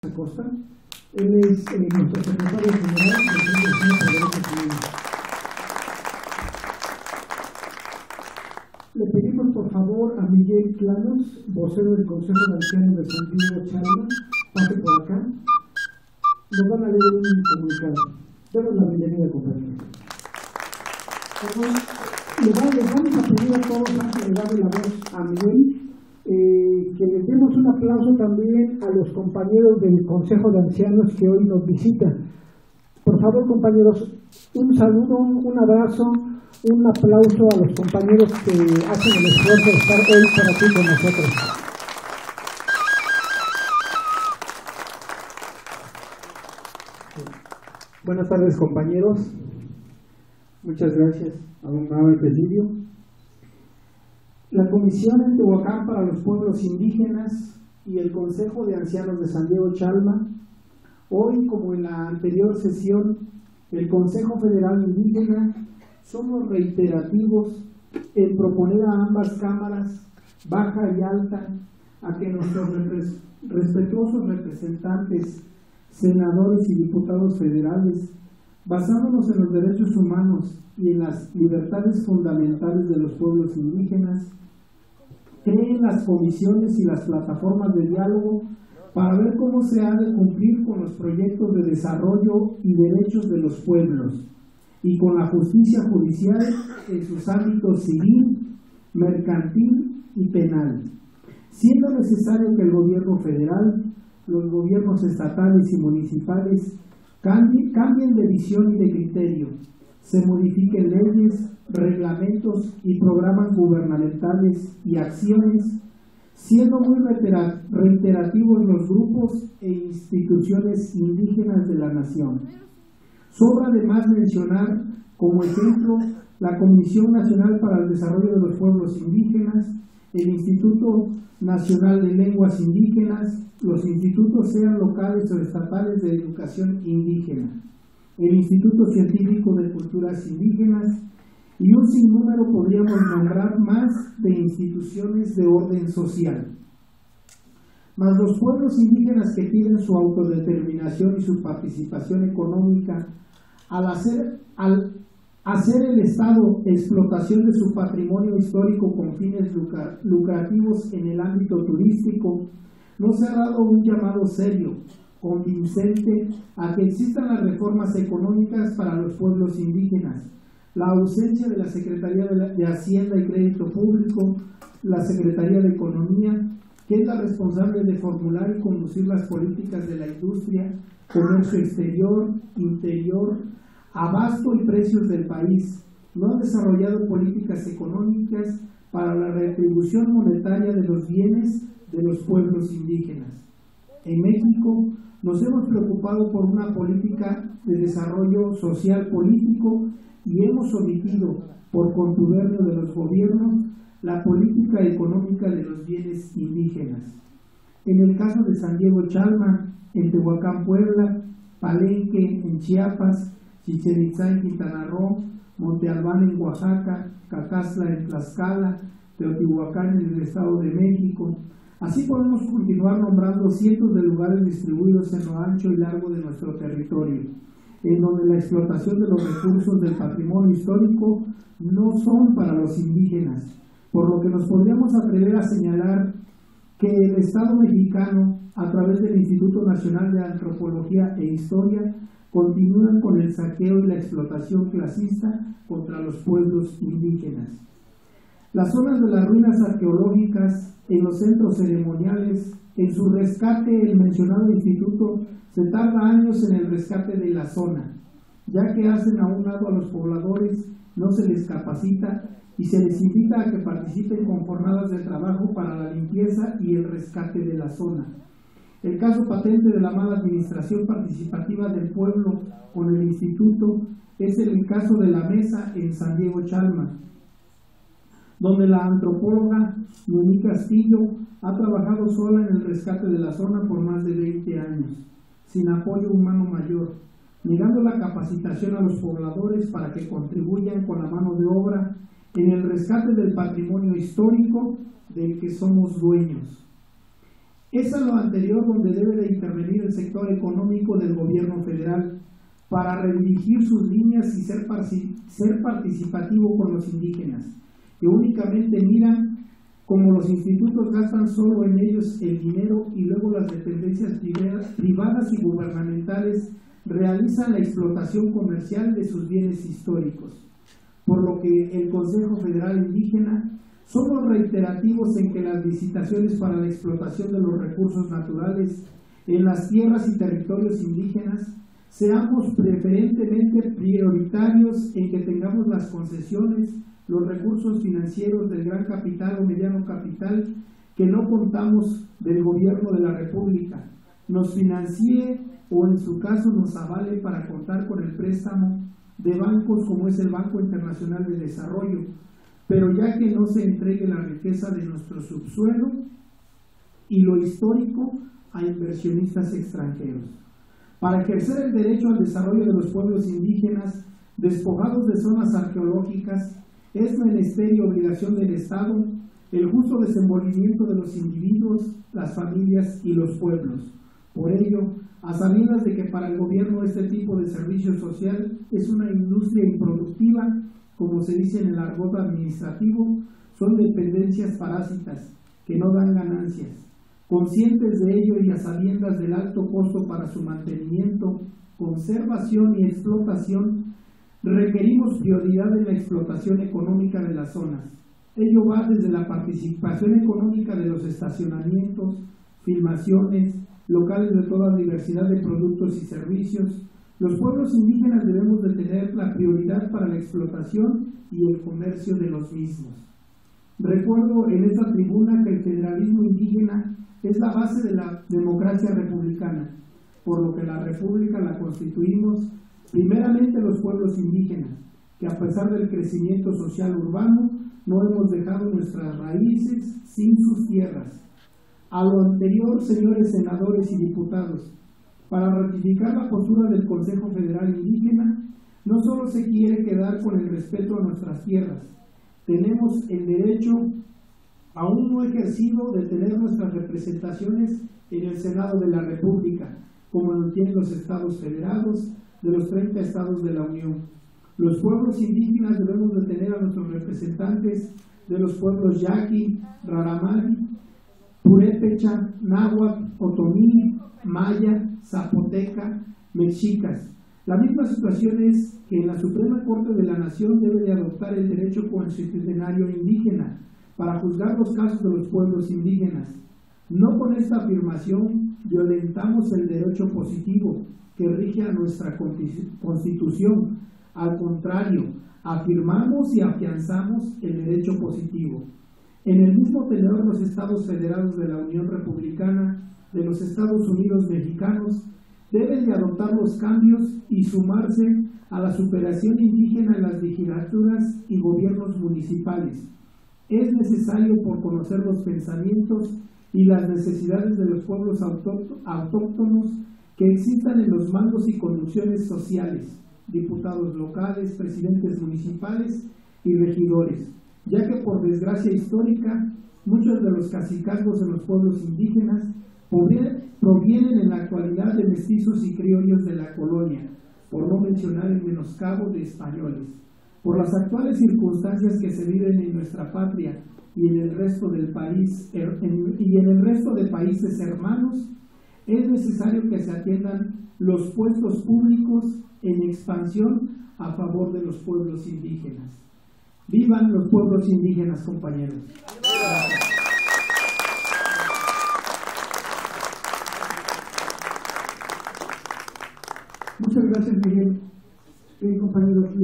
Acosta. Él es nuestro secretario general del Consejo de Ancianos. Le pedimos por favor a Miguel LLANOS, vocero del Consejo de Ancianos de San Diego, Chalma, pase por acá. Nos van a leer un comunicado. Demos la bienvenida, compañeros. Les vamos a pedir a todos, antes de darle la voz a Miguel, que les demos un aplauso también a los compañeros del Consejo de Ancianos que hoy nos visitan. Por favor, compañeros, un saludo, un abrazo, un aplauso a los compañeros que hacen el esfuerzo de estar hoy por aquí con nosotros. Buenas tardes, compañeros. Muchas gracias a don Manuel Presidio. La Comisión en Tehuacán para los Pueblos Indígenas y el Consejo de Ancianos de San Diego, Chalma, hoy, como en la anterior sesión, el Consejo Federal Indígena, somos reiterativos en proponer a ambas cámaras, baja y alta, a que nuestros respetuosos representantes, senadores y diputados federales, basándonos en los derechos humanos y en las libertades fundamentales de los pueblos indígenas, creen las comisiones y las plataformas de diálogo para ver cómo se ha de cumplir con los proyectos de desarrollo y derechos de los pueblos y con la justicia judicial en sus ámbitos civil, mercantil y penal, siendo necesario que el gobierno federal, los gobiernos estatales y municipales cambien de visión y de criterio, se modifiquen leyes, reglamentos y programas gubernamentales y acciones, siendo muy reiterativos los grupos e instituciones indígenas de la nación. Sobra además mencionar como ejemplo la Comisión Nacional para el Desarrollo de los Pueblos Indígenas, el Instituto Nacional de Lenguas Indígenas, los institutos sean locales o estatales de educación indígena, el Instituto Científico de Culturas Indígenas y un sinnúmero podríamos nombrar más de instituciones de orden social. Mas los pueblos indígenas que piden su autodeterminación y su participación económica al hacer el Estado explotación de su patrimonio histórico con fines lucrativos en el ámbito turístico, no se ha dado un llamado serio, convincente, a que existan las reformas económicas para los pueblos indígenas, la ausencia de la Secretaría de Hacienda y Crédito Público, la Secretaría de Economía, que es la responsable de formular y conducir las políticas de la industria, comercio exterior, interior, abasto y precios del país, no han desarrollado políticas económicas para la retribución monetaria de los bienes de los pueblos indígenas. En México nos hemos preocupado por una política de desarrollo social político y hemos omitido, por contubernio de los gobiernos, la política económica de los bienes indígenas. En el caso de San Diego, Chalma, en Tehuacán, Puebla, Palenque, en Chiapas, Chichén Itzá en Quintana Roo, Monte Albán en Oaxaca, Cacazla en Tlaxcala, Teotihuacán en el Estado de México. Así podemos continuar nombrando cientos de lugares distribuidos en lo ancho y largo de nuestro territorio, en donde la explotación de los recursos del patrimonio histórico no son para los indígenas, por lo que nos podríamos atrever a señalar que el Estado mexicano, a través del Instituto Nacional de Antropología e Historia, continúan con el saqueo y la explotación clasista contra los pueblos indígenas. Las zonas de las ruinas arqueológicas, en los centros ceremoniales, en su rescate, el mencionado instituto se tarda años en el rescate de la zona, ya que hacen a un lado a los pobladores, no se les capacita y se les invita a que participen con jornadas de trabajo para la limpieza y el rescate de la zona. El caso patente de la mala administración participativa del pueblo con el instituto es el caso de la MESA en San Diego, Chalma, donde la antropóloga Noemí Castillo ha trabajado sola en el rescate de la zona por más de 20 años, sin apoyo humano mayor, negando la capacitación a los pobladores para que contribuyan con la mano de obra en el rescate del patrimonio histórico del que somos dueños. Es a lo anterior donde debe de intervenir del sector económico del gobierno federal para redirigir sus líneas y ser participativo con los indígenas, que únicamente miran como los institutos gastan solo en ellos el dinero y luego las dependencias privadas y gubernamentales realizan la explotación comercial de sus bienes históricos. Por lo que el Consejo Federal Indígena somos reiterativos en que las licitaciones para la explotación de los recursos naturales en las tierras y territorios indígenas seamos preferentemente prioritarios en que tengamos las concesiones, los recursos financieros del gran capital o mediano capital que no contamos del gobierno de la República, nos financie o en su caso nos avale para contar con el préstamo de bancos como es el Banco Internacional de Desarrollo, pero ya que no se entregue la riqueza de nuestro subsuelo y lo histórico a inversionistas extranjeros. Para ejercer el derecho al desarrollo de los pueblos indígenas despojados de zonas arqueológicas, es menester y obligación del Estado el justo desenvolvimiento de los individuos, las familias y los pueblos. Por ello, a sabiendas de que para el gobierno este tipo de servicio social es una industria improductiva, como se dice en el argot administrativo, son dependencias parásitas que no dan ganancias. Conscientes de ello y a sabiendas del alto costo para su mantenimiento, conservación y explotación, requerimos prioridad en la explotación económica de las zonas. Ello va desde la participación económica de los estacionamientos, filmaciones, locales de toda diversidad de productos y servicios. Los pueblos indígenas debemos de tener la prioridad para la explotación y el comercio de los mismos. Recuerdo en esta tribuna que el federalismo indígena es la base de la democracia republicana, por lo que la república la constituimos primeramente los pueblos indígenas, que a pesar del crecimiento social urbano, no hemos dejado nuestras raíces sin sus tierras. A lo anterior, señores senadores y diputados, para ratificar la postura del Consejo Federal Indígena, no solo se quiere quedar con el respeto a nuestras tierras, tenemos el derecho aún no ejercido de tener nuestras representaciones en el Senado de la República, como lo tienen los estados federados de los 30 estados de la Unión. Los pueblos indígenas debemos de tener a nuestros representantes de los pueblos Yaqui, Raramari, Purépecha, Náhuatl, Otomí, Maya, Zapoteca, Mexicas. La misma situación es que en la Suprema Corte de la Nación debe de adoptar el derecho constitucionario indígena para juzgar los casos de los pueblos indígenas. No con esta afirmación violentamos el derecho positivo que rige a nuestra Constitución. Al contrario, afirmamos y afianzamos el derecho positivo. En el mismo tenor, los estados federados de la Unión Republicana de los Estados Unidos Mexicanos deben de adoptar los cambios y sumarse a la superación indígena en las legislaturas y gobiernos municipales. Es necesario por conocer los pensamientos y las necesidades de los pueblos autóctonos que existan en los mandos y conducciones sociales, diputados locales, presidentes municipales y regidores, ya que por desgracia histórica, muchos de los cacicazgos en los pueblos indígenas provienen en la actualidad de mestizos y criollos de la colonia, por no mencionar el menoscabo de españoles. Por las actuales circunstancias que se viven en nuestra patria y en el resto del país y en el resto de países hermanos, es necesario que se atiendan los puestos públicos en expansión a favor de los pueblos indígenas. ¡Vivan los pueblos indígenas, compañeros! Muchas gracias, Miguel. Compañeros,